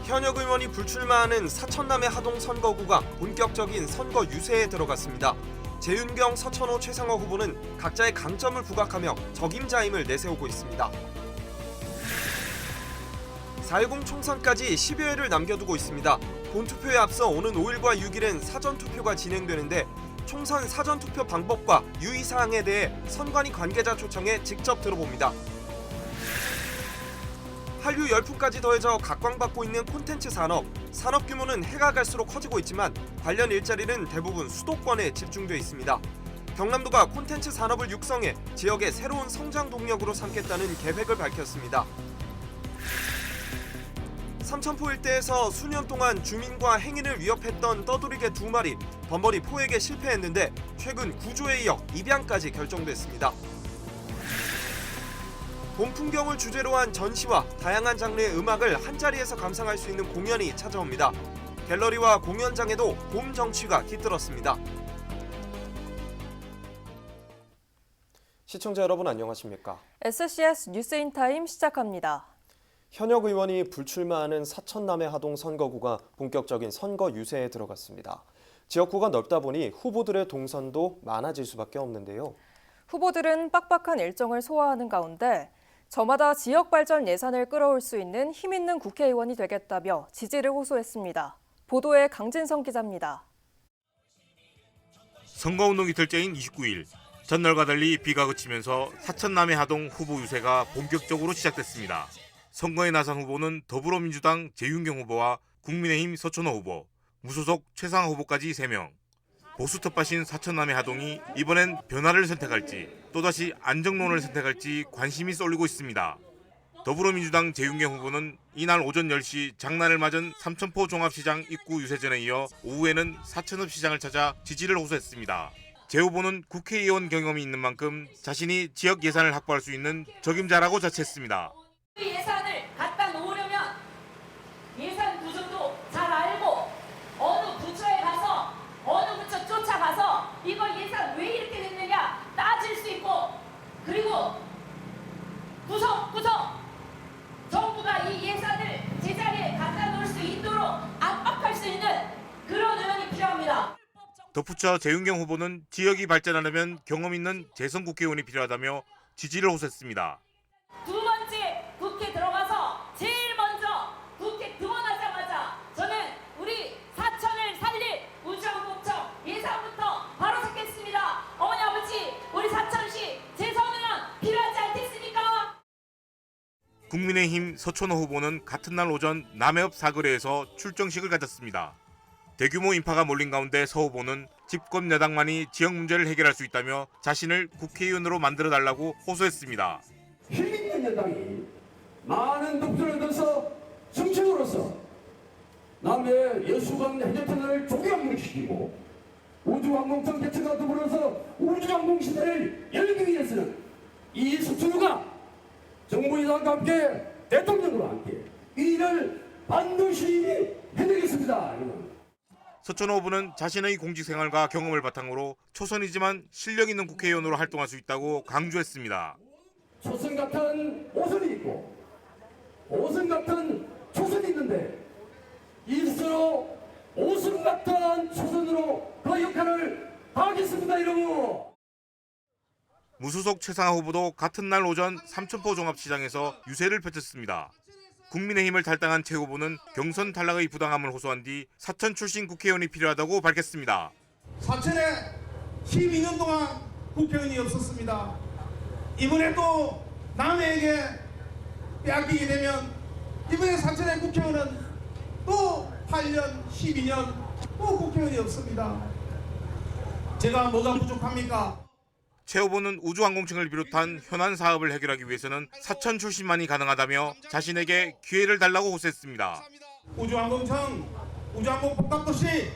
현역 의원이 불출마하는 사천남해 하동 선거구가 본격적인 선거 유세에 들어갔습니다. 재윤경, 서천호, 최상호 후보는 각자의 강점을 부각하며 적임자임을 내세우고 있습니다. 4.10 총선까지 10여일을 남겨두고 있습니다. 본투표에 앞서 오는 5일과 6일엔 사전투표가 진행되는데 총선 사전투표 방법과 유의사항에 대해 선관위 관계자 초청에 직접 들어봅니다. 한류 열풍까지 더해져 각광받고 있는 콘텐츠 산업 규모는 해가 갈수록 커지고 있지만 관련 일자리는 대부분 수도권에 집중돼 있습니다. 경남도가 콘텐츠 산업을 육성해 지역의 새로운 성장 동력으로 삼겠다는 계획을 밝혔습니다. 삼천포 일대에서 수년 동안 주민과 행인을 위협했던 떠돌이개 2마리 범벌이 포획에 실패했는데 최근 구조에 이어 입양까지 결정됐습니다. 봄 풍경을 주제로 한 전시와 다양한 장르의 음악을 한자리에서 감상할 수 있는 공연이 찾아옵니다. 갤러리와 공연장에도 봄 정취가 깃들었습니다. 시청자 여러분 안녕하십니까? SCS 뉴스인타임 시작합니다. 현역 의원이 불출마하는 사천남해 하동 선거구가 본격적인 선거 유세에 들어갔습니다. 지역구가 넓다 보니 후보들의 동선도 많아질 수밖에 없는데요. 후보들은 빡빡한 일정을 소화하는 가운데 저마다 지역 발전 예산을 끌어올 수 있는 힘 있는 국회의원이 되겠다며 지지를 호소했습니다. 보도에 강진성 기자입니다. 선거운동 이틀째인 29일, 전날과 달리 비가 그치면서 사천남해 하동 후보 유세가 본격적으로 시작됐습니다. 선거에 나선 후보는 더불어민주당 재윤경 후보와 국민의힘 서천호 후보, 무소속 최상호 후보까지 3명. 보수 텃밭인 사천남해 하동이 이번엔 변화를 선택할지 또다시 안정론을 선택할지 관심이 쏠리고 있습니다. 더불어민주당 재윤경 후보는 이날 오전 10시 장날을 맞은 삼천포 종합시장 입구 유세전에 이어 오후에는 사천읍 시장을 찾아 지지를 호소했습니다. 재 후보는 국회의원 경험이 있는 만큼 자신이 지역 예산을 확보할 수 있는 적임자라고 자처했습니다. 예산을 갖다 놓으려면 예산 구조도 잘 알고 어느 부처에 가서 어느 부처 쫓아가서 이거 예산 왜 이렇게 됐느냐 따질 수 있고 그리고 구석구석 정부가 이 예산을 제자리에 갖다 놓을 수 있도록 압박할 수 있는 그런 의원이 필요합니다. 덧붙여 재윤경 후보는 지역이 발전하려면 경험 있는 재선 국회의원이 필요하다며 지지를 호소했습니다. 두 번째 국회 들어가서 제일 먼저 국회 등원하자마자 저는 우리 사천을 살릴 우주항공청 예산부터 바로 찾겠습니다. 어머니 아버지 우리 사천시 재선의원 필요하지 않겠습니까? 국민의힘 서천호 후보는 같은 날 오전 남해읍 사거리에서 출정식을 가졌습니다. 대규모 인파가 몰린 가운데 서 후보는 집권 여당만이 지역 문제를 해결할 수 있다며 자신을 국회의원으로 만들어달라고 호소했습니다. 힘 있는 여당이 많은 득표를 얻어서 정책으로서 남해 여수강 해저터널을 조기항공시키고 우주항공청 개척과 더불어서 우주항공 시대를 열기 위해서는 이 서천호가 정부 여당과 함께 대통령과 함께 이 일을 반드시 해내겠습니다. 서천호 후보는 자신의 공직생활과 경험을 바탕으로 초선이지만 실력 있는 국회의원으로 활동할 수 있다고 강조했습니다. 초선 같은 오선이 있고 오선 같은 초선이 있는데 이 스스로 오선 같은 초선으로 그 역할을 하겠습니다. 여러분. 무소속 최상호 후보도 같은 날 오전 삼천포 종합시장에서 유세를 펼쳤습니다. 국민의힘을 탈당한 최 후보는 경선 탈락의 부당함을 호소한 뒤 사천 출신 국회의원이 필요하다고 밝혔습니다. 사천에 12년 동안 국회의원이 없었습니다. 이번에도 남에게 빼앗기게 되면 이번에 사천의 국회의원은 또 8년, 12년 또 국회의원이 없습니다. 제가 뭐가 부족합니까? 최 후보는 우주항공청을 비롯한 현안 사업을 해결하기 위해서는 사천 출신만이 가능하다며 자신에게 기회를 달라고 호소했습니다. 우주항공청, 우주항공복합도시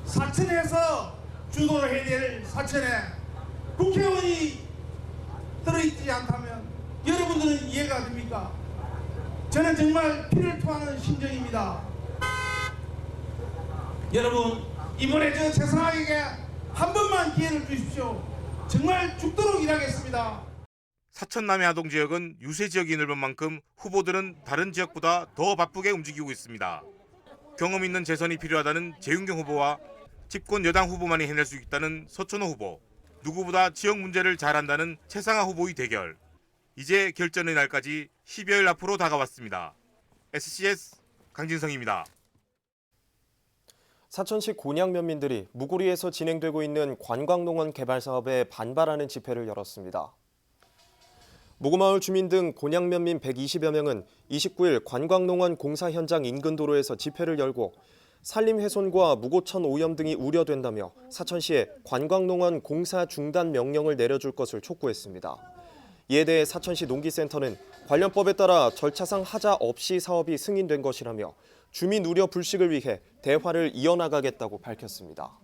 사천에서 주도를 해야 될 사천에 국회의원이 들어있지 않다면 여러분들은 이해가 됩니까? 저는 정말 피를 토하는 심정입니다. 여러분 이번에 저 최상학에게 한 번만 기회를 주십시오. 정말 죽도록 일하겠습니다. 사천 남해하동 지역은 유세 지역이 넓은 만큼 후보들은 다른 지역보다 더 바쁘게 움직이고 있습니다. 경험 있는 재선이 필요하다는 재윤경 후보와 집권 여당 후보만이 해낼 수 있다는 서천호 후보, 누구보다 지역 문제를 잘 안다는 최상하 후보의 대결. 이제 결전의 날까지 10여일 앞으로 다가왔습니다. SCS 강진성입니다. 사천시 곤양 면민들이 무구리에서 진행되고 있는 관광농원 개발 사업에 반발하는 집회를 열었습니다. 무구마을 주민 등 곤양 면민 120여 명은 29일 관광농원 공사 현장 인근 도로에서 집회를 열고 산림 훼손과 무고천 오염 등이 우려된다며 사천시에 관광농원 공사 중단 명령을 내려줄 것을 촉구했습니다. 이에 대해 사천시 농기센터는 관련 법에 따라 절차상 하자 없이 사업이 승인된 것이라며 주민 우려 불식을 위해 대화를 이어나가겠다고 밝혔습니다.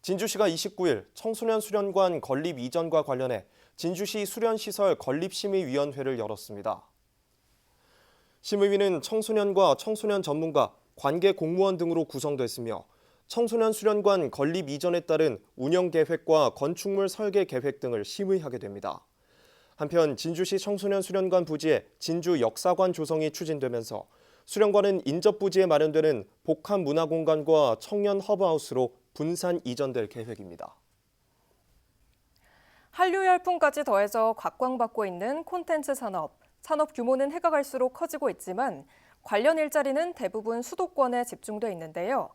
진주시가 29일 청소년 수련관 건립 이전과 관련해 진주시 수련시설 건립심의위원회를 열었습니다. 심의위는 청소년과 청소년 전문가, 관계 공무원 등으로 구성됐으며 청소년 수련관 건립 이전에 따른 운영 계획과 건축물 설계 계획 등을 심의하게 됩니다. 한편 진주시 청소년 수련관 부지에 진주 역사관 조성이 추진되면서 수련관은 인접 부지에 마련되는 복합 문화공간과 청년 허브하우스로 분산 이전될 계획입니다. 한류 열풍까지 더해져 각광받고 있는 콘텐츠 산업. 산업 규모는 해가 갈수록 커지고 있지만 관련 일자리는 대부분 수도권에 집중돼 있는데요.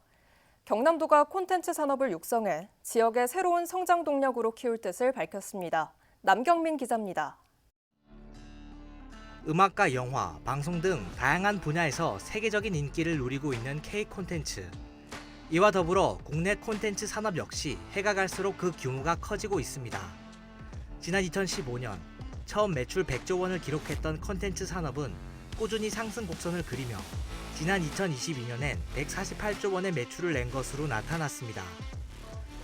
경남도가 콘텐츠 산업을 육성해 지역의 새로운 성장 동력으로 키울 뜻을 밝혔습니다. 남경민 기자입니다. 음악과 영화, 방송 등 다양한 분야에서 세계적인 인기를 누리고 있는 K-콘텐츠. 이와 더불어 국내 콘텐츠 산업 역시 해가 갈수록 그 규모가 커지고 있습니다. 지난 2015년 처음 매출 100조 원을 기록했던 콘텐츠 산업은 꾸준히 상승 곡선을 그리며 지난 2022년엔 148조 원의 매출을 낸 것으로 나타났습니다.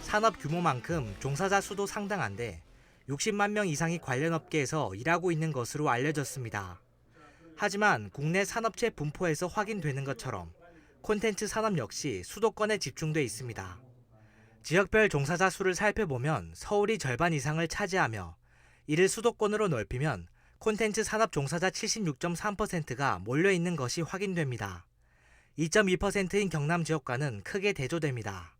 산업 규모만큼 종사자 수도 상당한데 60만 명 이상이 관련 업계에서 일하고 있는 것으로 알려졌습니다. 하지만 국내 산업체 분포에서 확인되는 것처럼 콘텐츠 산업 역시 수도권에 집중돼 있습니다. 지역별 종사자 수를 살펴보면 서울이 절반 이상을 차지하며 이를 수도권으로 넓히면 콘텐츠 산업 종사자 76.3%가 몰려있는 것이 확인됩니다. 2.2%인 경남 지역과는 크게 대조됩니다.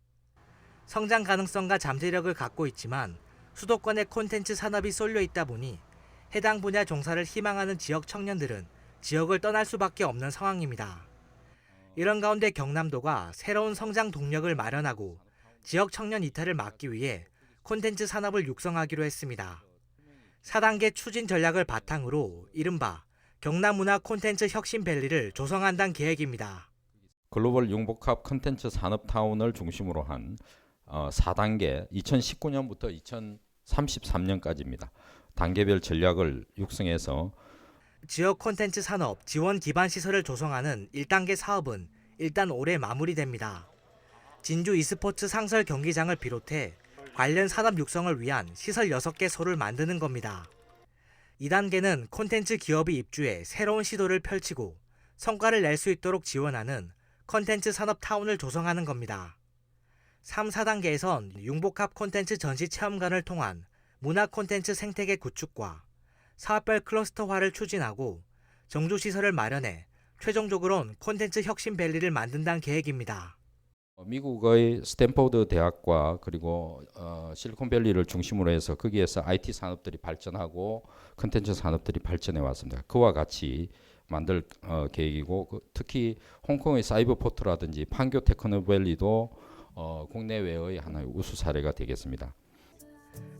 성장 가능성과 잠재력을 갖고 있지만 수도권의 콘텐츠 산업이 쏠려 있다 보니 해당 분야 종사를 희망하는 지역 청년들은 지역을 떠날 수밖에 없는 상황입니다. 이런 가운데 경남도가 새로운 성장 동력을 마련하고 지역 청년 이탈을 막기 위해 콘텐츠 산업을 육성하기로 했습니다. 4단계 추진 전략을 바탕으로 이른바 경남문화 콘텐츠 혁신밸리를 조성한다는 계획입니다. 글로벌 융복합 콘텐츠 산업타운을 중심으로 한 4단계 2019년부터 2033년까지입니다. 단계별 전략을 육성해서 지역 콘텐츠 산업 지원 기반 시설을 조성하는 1단계 사업은 일단 올해 마무리됩니다. 진주 e스포츠 상설 경기장을 비롯해 관련 산업 육성을 위한 시설 6개소를 만드는 겁니다. 2단계는 콘텐츠 기업이 입주해 새로운 시도를 펼치고 성과를 낼 수 있도록 지원하는 콘텐츠 산업타운을 조성하는 겁니다. 3, 4단계에선 융복합 콘텐츠 전시 체험관을 통한 문화 콘텐츠 생태계 구축과 사업별 클러스터화를 추진하고 정주시설을 마련해 최종적으로는 콘텐츠 혁신밸리를 만든다는 계획입니다. 미국의 스탠포드 대학과 그리고 실리콘밸리를 중심으로 해서 거기에서 IT 산업들이 발전하고 콘텐츠 산업들이 발전해 왔습니다. 그와 같이 만들 계획이고 특히 홍콩의 사이버포트라든지 판교 테크노밸리도 국내외의 하나의 우수 사례가 되겠습니다.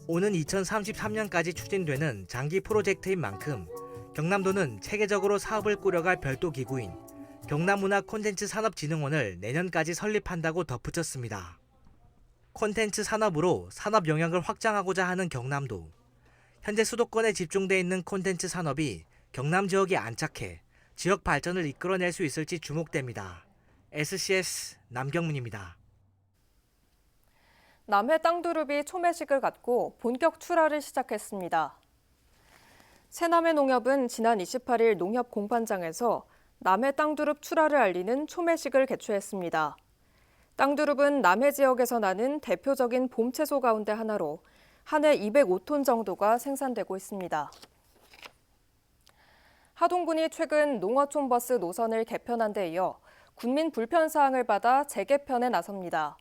오는 2033년까지 추진되는 장기 프로젝트인 만큼 경남도는 체계적으로 사업을 꾸려갈 별도 기구인 경남문화 콘텐츠 산업진흥원을 내년까지 설립한다고 덧붙였습니다. 콘텐츠 산업으로 산업 영역을 확장하고자 하는 경남도. 현재 수도권에 집중돼 있는 콘텐츠 산업이 경남 지역에 안착해 지역 발전을 이끌어낼 수 있을지 주목됩니다. SCS 남경문입니다. 남해 땅두릅이 초매식을 갖고 본격 출하를 시작했습니다. 새남해 농협은 지난 28일 농협 공판장에서 남해 땅두릅 출하를 알리는 초매식을 개최했습니다. 땅두릅은 남해 지역에서 나는 대표적인 봄 채소 가운데 하나로 한 해 205톤 정도가 생산되고 있습니다. 하동군이 최근 농어촌 버스 노선을 개편한 데 이어 군민 불편 사항을 받아 재개편에 나섭니다.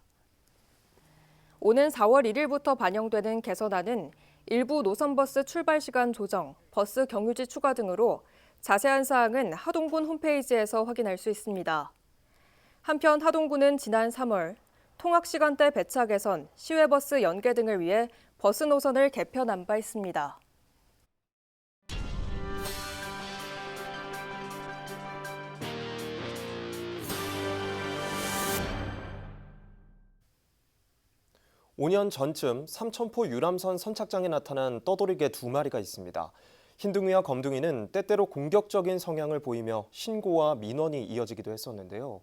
오는 4월 1일부터 반영되는 개선안은 일부 노선버스 출발 시간 조정, 버스 경유지 추가 등으로 자세한 사항은 하동군 홈페이지에서 확인할 수 있습니다. 한편 하동군은 지난 3월 통학시간대 배차 개선, 시외버스 연계 등을 위해 버스 노선을 개편한 바 있습니다. 오 년 전쯤 삼천포 유람선 선착장에 나타난 떠돌이개 2마리가 있습니다. 흰둥이와 검둥이는 때때로 공격적인 성향을 보이며 신고와 민원이 이어지기도 했었는데요.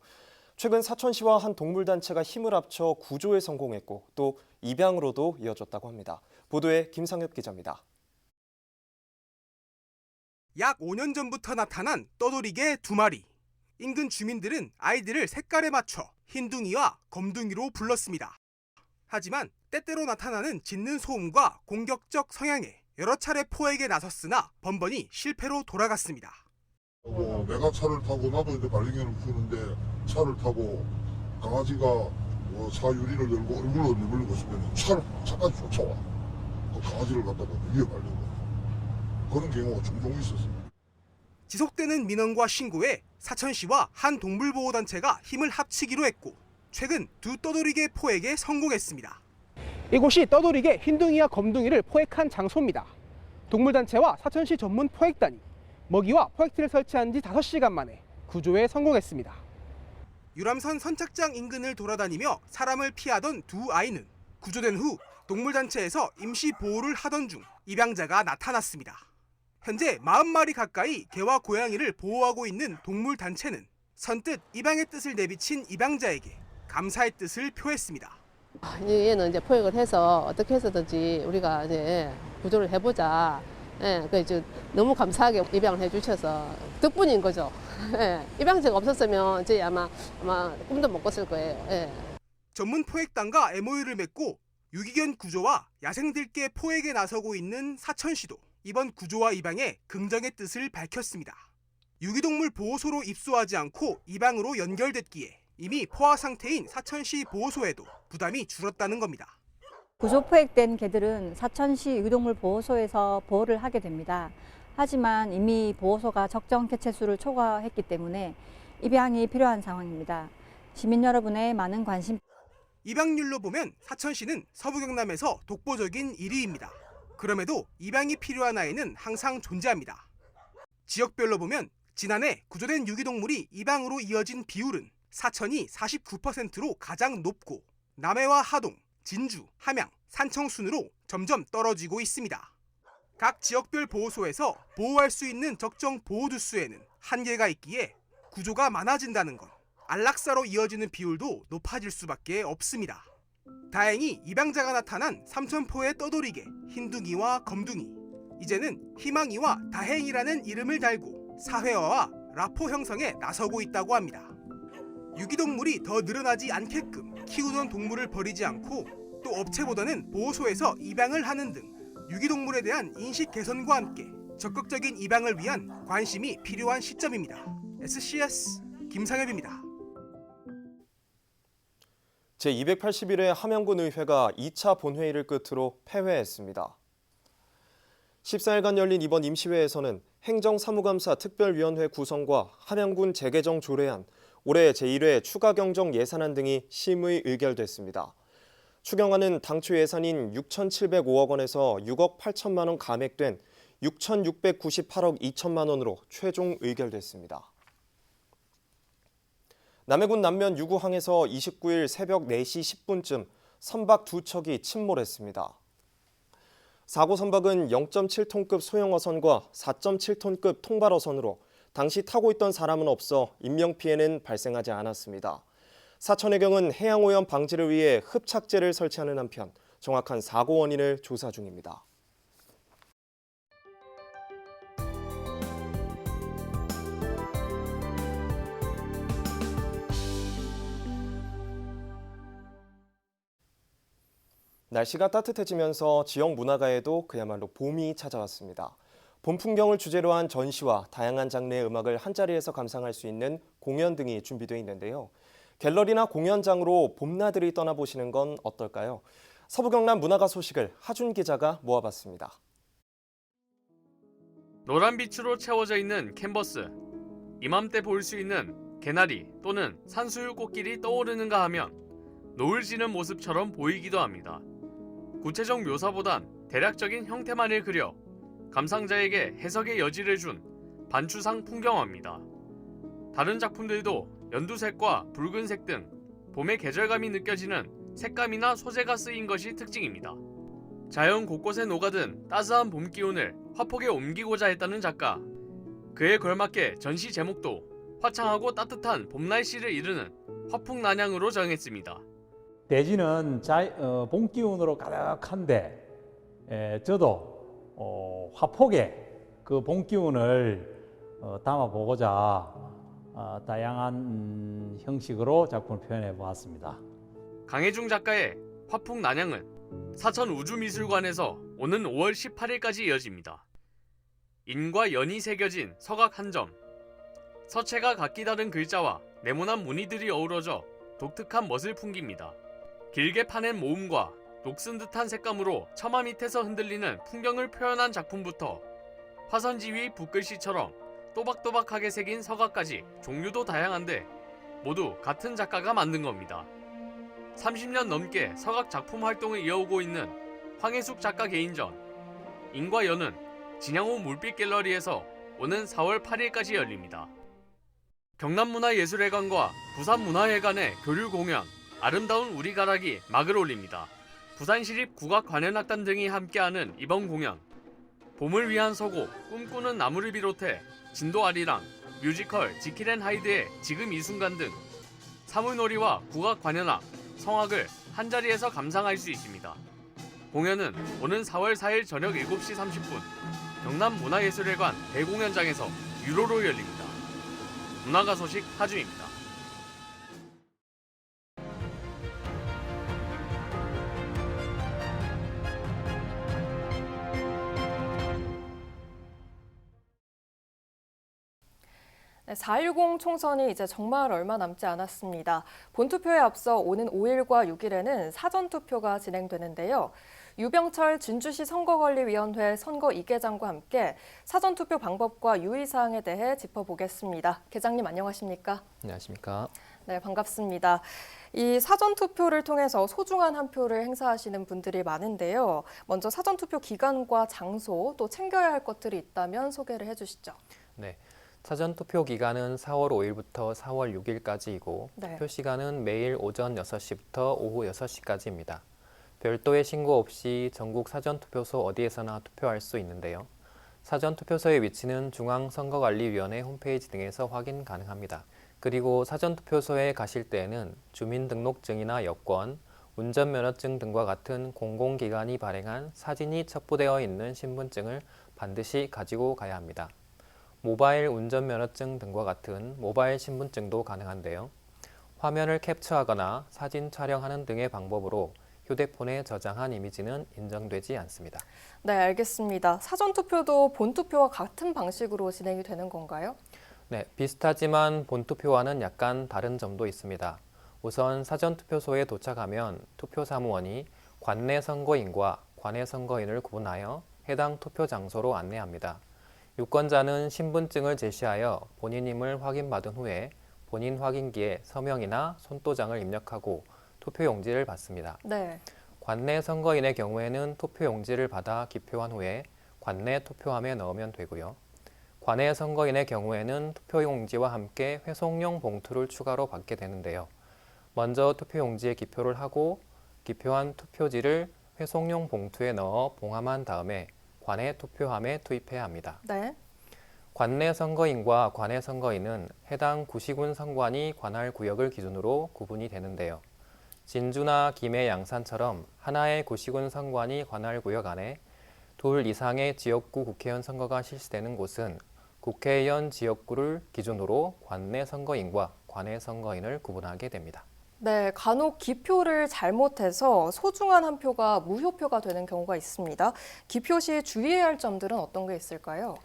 최근 사천시와 한 동물단체가 힘을 합쳐 구조에 성공했고 또 입양으로도 이어졌다고 합니다. 보도에 김상엽 기자입니다. 약 5년 전부터 나타난 떠돌이개 2마리. 인근 주민들은 아이들을 색깔에 맞춰 흰둥이와 검둥이로 불렀습니다. 하지만 때때로 나타나는 짖는 소음과 공격적 성향에 여러 차례 포획에 나섰으나 번번이 실패로 돌아갔습니다. 내가 차를 타고 나도 이제 발령기를 푸는데 차를 타고 강아지가 사유리를 열고 얼굴로 내밀고 있으면 차까지 쫓아와. 그 강아지를 갖다가 위에 발리고 그런 경우가 종종 있었습니다. 지속되는 민원과 신고에 사천시와 한 동물보호단체가 힘을 합치기로 했고 최근 2 떠돌이개 포획에 성공했습니다. 이곳이 떠돌이개 흰둥이와 검둥이를 포획한 장소입니다. 동물단체와 사천시 전문 포획단이 먹이와 포획틀을 설치한 지 5시간 만에 구조에 성공했습니다. 유람선 선착장 인근을 돌아다니며 사람을 피하던 2 아이는 구조된 후 동물단체에서 임시 보호를 하던 중 입양자가 나타났습니다. 현재 40마리 가까이 개와 고양이를 보호하고 있는 동물단체는 선뜻 입양의 뜻을 내비친 입양자에게 감사의 뜻을 표했습니다. 얘는 이제 포획을 해서 어떻게 해서든지 우리가 이제 구조를 해보자. 그래서 너무 감사하게 입양을 해주셔서 덕분인 거죠. 입양자가 없었으면 저희 아마 꿈도 못 꿨을 거예요. 전문 포획단과 MOU를 맺고 유기견 구조와 야생들개 포획에 나서고 있는 사천시도 이번 구조와 입양에 긍정의 뜻을 밝혔습니다. 유기동물 보호소로 입소하지 않고 입양으로 연결됐기에 이미 포화 상태인 사천시 보호소에도 부담이 줄었다는 겁니다. 구조 포획된 개들은 사천시 유기동물 보호소에서 보호를 하게 됩니다. 하지만 이미 보호소가 적정 개체수를 초과했기 때문에 입양이 필요한 상황입니다. 시민 여러분의 많은 관심. 입양률로 보면 사천시는 서부 경남에서 독보적인 1위입니다. 그럼에도 입양이 필요한 아이는 항상 존재합니다. 지역별로 보면 지난해 구조된 유기동물이 입양으로 이어진 비율은 사천이 49%로 가장 높고 남해와 하동, 진주, 함양, 산청 순으로 점점 떨어지고 있습니다. 각 지역별 보호소에서 보호할 수 있는 적정 보호두수에는 한계가 있기에 구조가 많아진다는 건 안락사로 이어지는 비율도 높아질 수밖에 없습니다. 다행히 입양자가 나타난 삼천포의 떠돌이개, 흰둥이와 검둥이. 이제는 희망이와 다행이라는 이름을 달고 사회화와 라포 형성에 나서고 있다고 합니다. 유기동물이 더 늘어나지 않게끔 키우던 동물을 버리지 않고 또 업체보다는 보호소에서 입양을 하는 등 유기동물에 대한 인식 개선과 함께 적극적인 입양을 위한 관심이 필요한 시점입니다. SCS 김상엽입니다. 제281회 함양군 의회가 2차 본회의를 끝으로 폐회했습니다. 14일간 열린 이번 임시회에서는 행정사무감사 특별위원회 구성과 함양군 재개정 조례안, 올해 제1회 추가경정 예산안 등이 심의 의결됐습니다. 추경안은 당초 예산인 6,705억 원에서 6억 8천만 원 감액된 6,698억 2천만 원으로 최종 의결됐습니다. 남해군 남면 유구항에서 29일 새벽 4시 10분쯤 선박 2척이 침몰했습니다. 사고 선박은 0.7톤급 소형어선과 4.7톤급 통발어선으로 당시 타고 있던 사람은 없어 인명피해는 발생하지 않았습니다. 사천해경은 해양오염 방지를 위해 흡착제를 설치하는 한편 정확한 사고 원인을 조사 중입니다. 날씨가 따뜻해지면서 지역 문화가에도 그야말로 봄이 찾아왔습니다. 봄 풍경을 주제로 한 전시와 다양한 장르의 음악을 한자리에서 감상할 수 있는 공연 등이 준비되어 있는데요. 갤러리나 공연장으로 봄나들이 떠나보시는 건 어떨까요? 서부경남 문화가 소식을 하준 기자가 모아봤습니다. 노란 빛으로 채워져 있는 캔버스. 이맘때 볼 수 있는 개나리 또는 산수유 꽃길이 떠오르는가 하면 노을 지는 모습처럼 보이기도 합니다. 구체적 묘사보단 대략적인 형태만을 그려 감상자에게 해석의 여지를 준 반추상 풍경화입니다. 다른 작품들도 연두색과 붉은색 등 봄의 계절감이 느껴지는 색감이나 소재가 쓰인 것이 특징입니다. 자연 곳곳에 녹아든 따스한 봄 기운을 화폭에 옮기고자 했다는 작가. 그에 걸맞게 전시 제목도 화창하고 따뜻한 봄 날씨를 이르는 화풍난양으로 정했습니다. 대지는 봄 기운으로 가득한데 저도 화폭에 그 봄 기운을 담아보고자 다양한 형식으로 작품을 표현해 보았습니다. 강혜중 작가의 화풍난양은 사천우주미술관에서 오는 5월 18일까지 이어집니다. 인과 연이 새겨진 서각 한 점, 서체가 각기 다른 글자와 네모난 무늬들이 어우러져 독특한 멋을 풍깁니다. 길게 파낸 모음과 녹슨 듯한 색감으로 처마 밑에서 흔들리는 풍경을 표현한 작품부터 화선지 위 붓글씨처럼 또박또박하게 새긴 서각까지 종류도 다양한데 모두 같은 작가가 만든 겁니다. 30년 넘게 서각 작품 활동을 이어오고 있는 황혜숙 작가 개인전 인과 연은 진양호 물빛 갤러리에서 오는 4월 8일까지 열립니다. 경남문화예술회관과 부산문화회관의 교류 공연 아름다운 우리 가락이 막을 올립니다. 부산시립국악관현악단 등이 함께하는 이번 공연 봄을 위한 서곡 꿈꾸는 나무를 비롯해 진도 아리랑, 뮤지컬 지킬앤하이드의 지금 이 순간 등 사물놀이와 국악관현악, 성악을 한자리에서 감상할 수 있습니다. 공연은 오는 4월 4일 저녁 7시 30분 경남문화예술회관 대공연장에서 유료로 열립니다. 문화가 소식 하준입니다. 네, 4.10 총선이 이제 정말 얼마 남지 않았습니다. 본투표에 앞서 오는 5일과 6일에는 사전투표가 진행되는데요. 유병철 진주시 선거관리위원회 선거 2계장과 함께 사전투표 방법과 유의사항에 대해 짚어보겠습니다. 계장님 안녕하십니까? 안녕하십니까? 네, 반갑습니다. 이 사전투표를 통해서 소중한 한 표를 행사하시는 분들이 많은데요. 먼저 사전투표 기간과 장소 또 챙겨야 할 것들이 있다면 소개를 해주시죠. 네. 사전투표 기간은 4월 5일부터 4월 6일까지이고 네. 투표 시간은 매일 오전 6시부터 오후 6시까지입니다. 별도의 신고 없이 전국 사전투표소 어디에서나 투표할 수 있는데요. 사전투표소의 위치는 중앙선거관리위원회 홈페이지 등에서 확인 가능합니다. 그리고 사전투표소에 가실 때에는 주민등록증이나 여권, 운전면허증 등과 같은 공공기관이 발행한 사진이 첩부되어 있는 신분증을 반드시 가지고 가야 합니다. 모바일 운전면허증 등과 같은 모바일 신분증도 가능한데요. 화면을 캡처하거나 사진 촬영하는 등의 방법으로 휴대폰에 저장한 이미지는 인정되지 않습니다. 네, 알겠습니다. 사전투표도 본투표와 같은 방식으로 진행이 되는 건가요? 네, 비슷하지만 본투표와는 약간 다른 점도 있습니다. 우선 사전투표소에 도착하면 투표사무원이 관내 선거인과 관외 선거인을 구분하여 해당 투표 장소로 안내합니다. 유권자는 신분증을 제시하여 본인임을 확인받은 후에 본인 확인기에 서명이나 손도장을 입력하고 투표용지를 받습니다. 네. 관내 선거인의 경우에는 투표용지를 받아 기표한 후에 관내 투표함에 넣으면 되고요. 관외 선거인의 경우에는 투표용지와 함께 회송용 봉투를 추가로 받게 되는데요. 먼저 투표용지에 기표를 하고 기표한 투표지를 회송용 봉투에 넣어 봉함한 다음에 관외 투표함에 투입해야 합니다. 네. 관내 선거인과 관외 선거인은 해당 구시군 선관위 관할 구역을 기준으로 구분이 되는데요. 진주나 김해, 양산처럼 하나의 구시군 선관위 관할 구역 안에 둘 이상의 지역구 국회의원 선거가 실시되는 곳은 국회의원 지역구를 기준으로 관내 선거인과 관외 선거인을 구분하게 됩니다. 네, 간혹 기표를 잘못해서 소중한 한 표가 무효표가 되는 경우가 있습니다. 기표 시 주의해야 할 점들은 어떤 게 있을까요?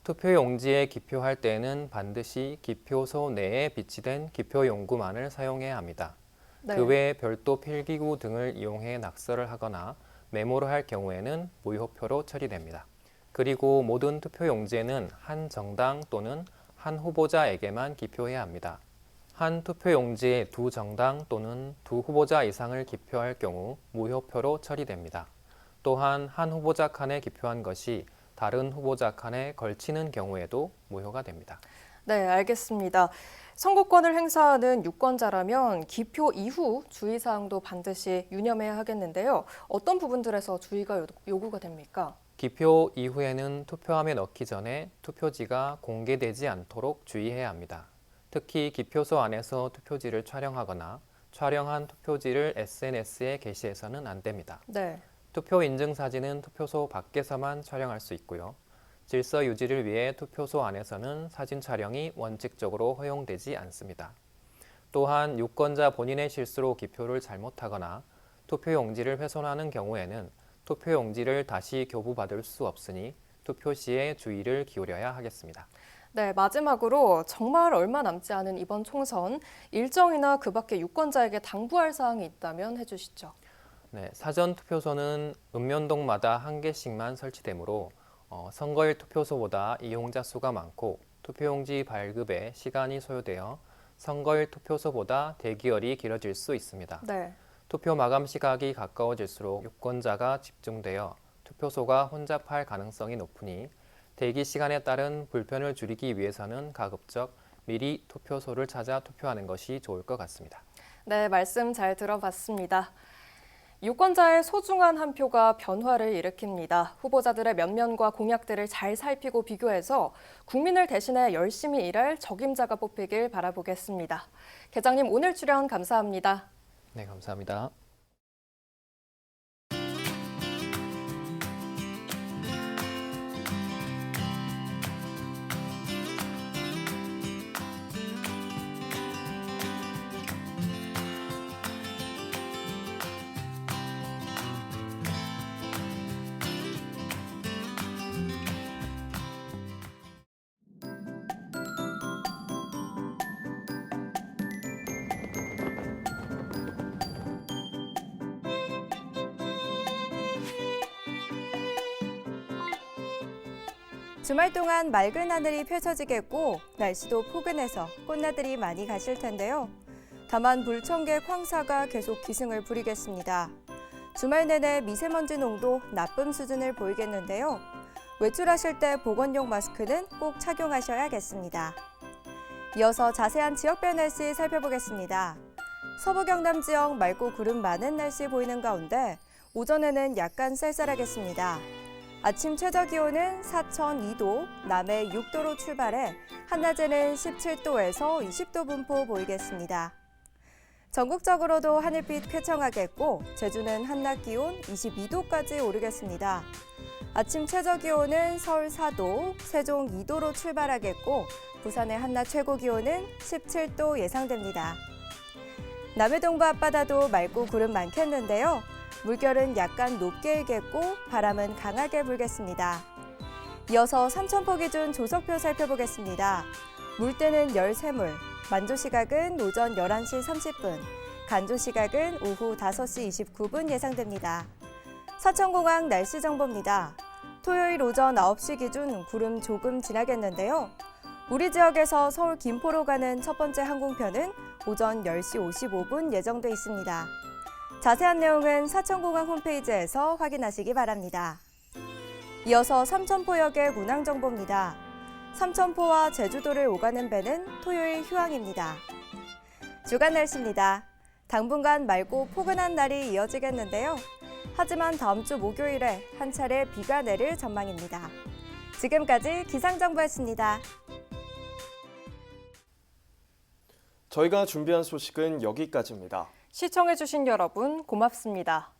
투표용지에 기표할 때에는 반드시 기표소 내에 비치된 기표용구만을 사용해야 합니다. 네. 그 외에 별도 필기구 등을 이용해 낙서를 하거나 메모를 할 경우에는 무효표로 처리됩니다. 그리고 모든 투표용지에는 한 정당 또는 한 후보자에게만 기표해야 합니다. 한 투표용지에 두 정당 또는 두 후보자 이상을 기표할 경우 무효표로 처리됩니다. 또한 한 후보자 칸에 기표한 것이 다른 후보자 칸에 걸치는 경우에도 무효가 됩니다. 네, 알겠습니다. 선거권을 행사하는 유권자라면 기표 이후 주의사항도 반드시 유념해야 하겠는데요. 어떤 부분들에서 주의가 요구가 됩니까? 기표 이후에는 투표함에 넣기 전에 투표지가 공개되지 않도록 주의해야 합니다. 특히 기표소 안에서 투표지를 촬영하거나 촬영한 투표지를 SNS에 게시해서는 안 됩니다. 네. 투표 인증 사진은 투표소 밖에서만 촬영할 수 있고요. 질서 유지를 위해 투표소 안에서는 사진 촬영이 원칙적으로 허용되지 않습니다. 또한 유권자 본인의 실수로 기표를 잘못하거나 투표용지를 훼손하는 경우에는 투표용지를 다시 교부받을 수 없으니 투표 시에 주의를 기울여야 하겠습니다. 네, 마지막으로 정말 얼마 남지 않은 이번 총선 일정이나 그 밖에 유권자에게 당부할 사항이 있다면 해주시죠. 네, 사전 투표소는 읍면동마다 1개씩만 설치되므로 선거일 투표소보다 이용자 수가 많고 투표용지 발급에 시간이 소요되어 선거일 투표소보다 대기열이 길어질 수 있습니다. 네. 투표 마감 시각이 가까워질수록 유권자가 집중되어 투표소가 혼잡할 가능성이 높으니 대기 시간에 따른 불편을 줄이기 위해서는 가급적 미리 투표소를 찾아 투표하는 것이 좋을 것 같습니다. 네, 말씀 잘 들어봤습니다. 유권자의 소중한 한 표가 변화를 일으킵니다. 후보자들의 면면과 공약들을 잘 살피고 비교해서 국민을 대신해 열심히 일할 적임자가 뽑히길 바라보겠습니다. 계장님, 오늘 출연 감사합니다. 네, 감사합니다. 주말 동안 맑은 하늘이 펼쳐지겠고 날씨도 포근해서 꽃나들이 많이 가실 텐데요. 다만 불청객 황사가 계속 기승을 부리겠습니다. 주말 내내 미세먼지 농도 나쁨 수준을 보이겠는데요. 외출하실 때 보건용 마스크는 꼭 착용하셔야겠습니다. 이어서 자세한 지역별 날씨 살펴보겠습니다. 서부 경남 지역 맑고 구름 많은 날씨 보이는 가운데 오전에는 약간 쌀쌀하겠습니다. 아침 최저 기온은 사천 2도, 남해 6도로 출발해 한낮에는 17도에서 20도 분포 보이겠습니다. 전국적으로도 하늘빛 쾌청하겠고 제주는 한낮 기온 22도까지 오르겠습니다. 아침 최저 기온은 서울 4도, 세종 2도로 출발하겠고 부산의 한낮 최고 기온은 17도 예상됩니다. 남해 동부 앞바다도 맑고 구름 많겠는데요. 물결은 약간 높게 일겠고 바람은 강하게 불겠습니다. 이어서 삼천포 기준 조석표 살펴보겠습니다. 물때는 13물, 만조 시각은 오전 11시 30분, 간조 시각은 오후 5시 29분 예상됩니다. 사천공항 날씨 정보입니다. 토요일 오전 9시 기준 구름 조금 지나겠는데요. 우리 지역에서 서울 김포로 가는 첫 번째 항공편은 오전 10시 55분 예정돼 있습니다. 자세한 내용은 사천공항 홈페이지에서 확인하시기 바랍니다. 이어서 삼천포역의 운항 정보입니다. 삼천포와 제주도를 오가는 배는 토요일 휴항입니다. 주간 날씨입니다. 당분간 맑고 포근한 날이 이어지겠는데요. 하지만 다음 주 목요일에 한 차례 비가 내릴 전망입니다. 지금까지 기상정보였습니다. 저희가 준비한 소식은 여기까지입니다. 시청해주신 여러분 고맙습니다.